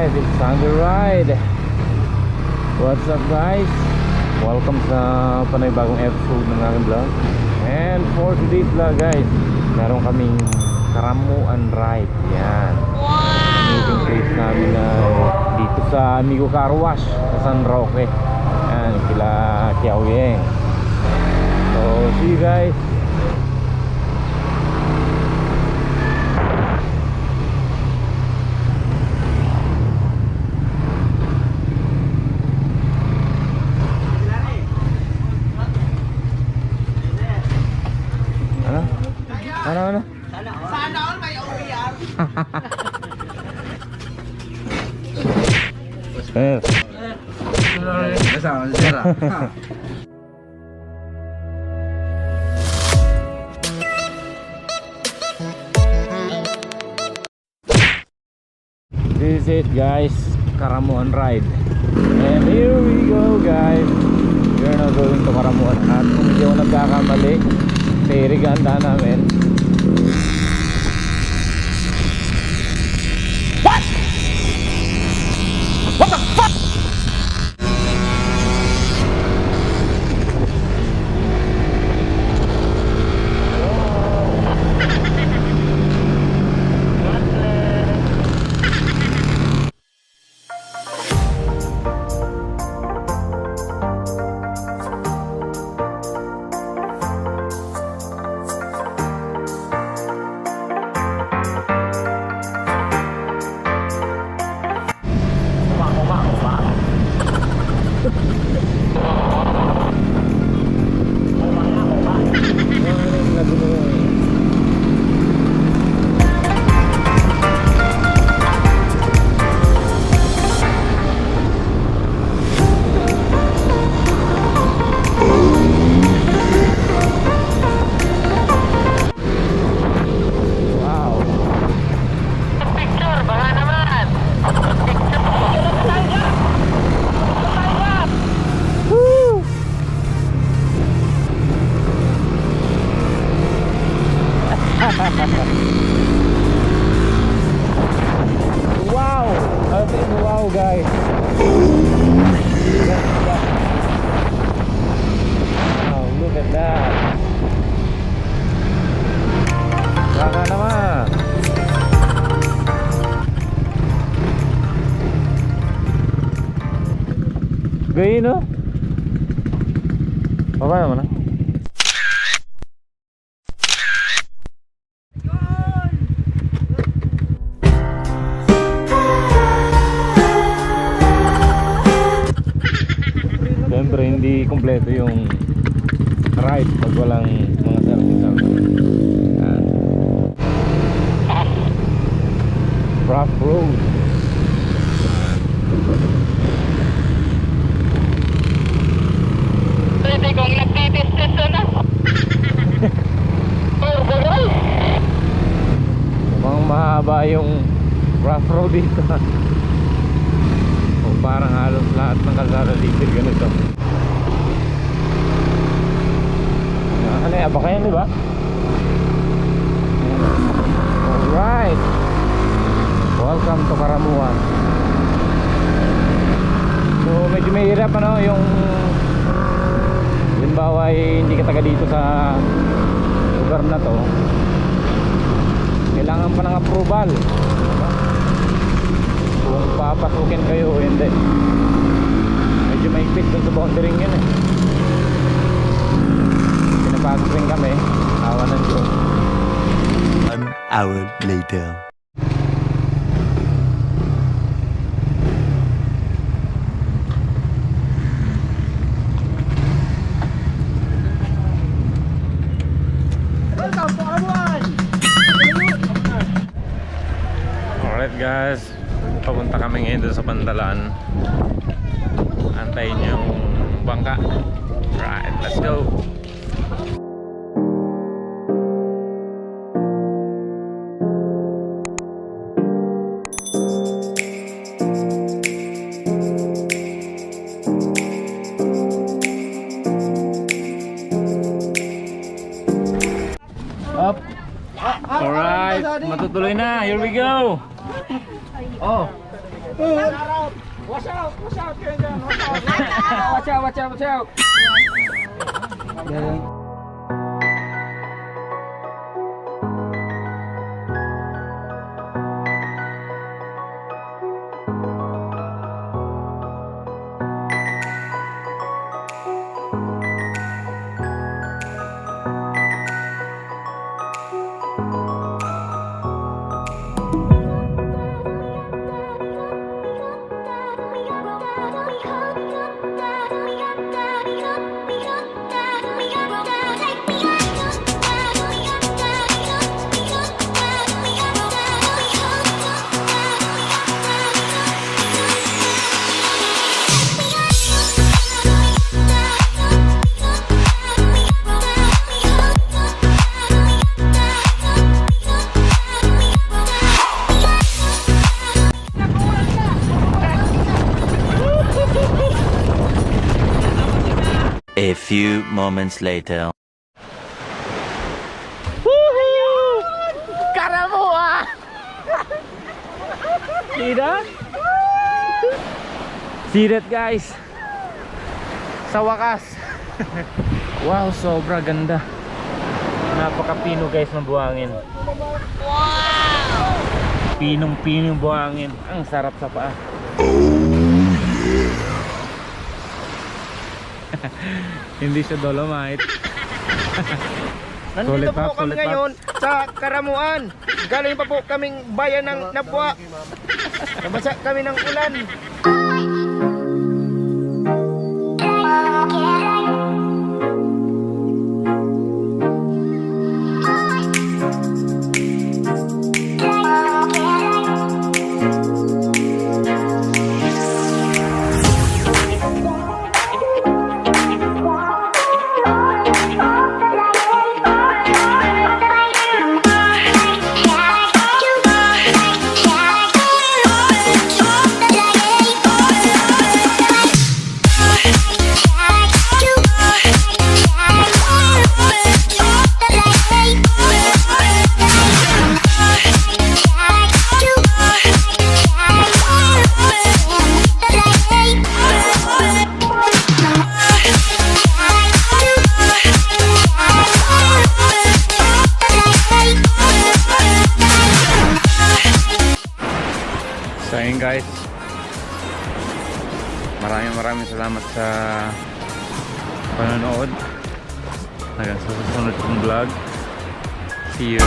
guys, it's Sunday Ride. What's up guys? Welcome sa panibagong episode ng aking vlog. And for today's vlog guys, meron kaming Karamuan Ride. Yan. Meeting place namin na dito sa Amigo Car Wash sa San Roque. Yan, kila Kiaoyeng. So see you guys. Ano? Sana all may OER. This is it guys, Karamuan Ride. And here we go guys. We're now going to Karamuan. At kung hindi ako nagkakamali, sa iriganda namin. What? What the fuck? Wow! I think wow guys. Wow, look at that. Saka naman. Gaya no? Baba naman na. Siyempre hindi kompleto yung ride pag walang mga service. Yan. Rough road. Pwede kong nagtitistis na. Oh, bagay. Mukhang mahaba yung rough road dito. O parang halos lahat ng kalsada dito ganito. Ano yan? Baka yan diba? Alright. Welcome to Karamuan. So medyo mahirap ano yung halimbawa hindi ka taga dito sa lugar na to, kailangan pa ng approval kung papasukin kayo o hindi. Medyo maigpit dun sa boundary yun eh. Pinapasok rin kami, awa ng Diyos. 1 hour later. Alright guys, papunta kami ngayon doon sa Pandalan. Antayin yung bangka. Right, let's go. Up. Alright, matutuloy na. Here we go. Oh. Watch out kayo dyan. Watch out. A few moments later. Karamuan! See that? See that guys? Sa wakas. Wow, sobra ganda. Napaka-pino guys ng buhangin. Wow! Pinong-pinong buhangin. Ang sarap sa paa. Hindi siya dolomite. Nandito po kami Sulit up. ngayon sa Karamuan. Galing pa po kaming bayan ng Napwa. Nabasa kami ng ulan. So ayun guys, maraming salamat sa panonood. Hanggang sa susunod kong vlog. See you.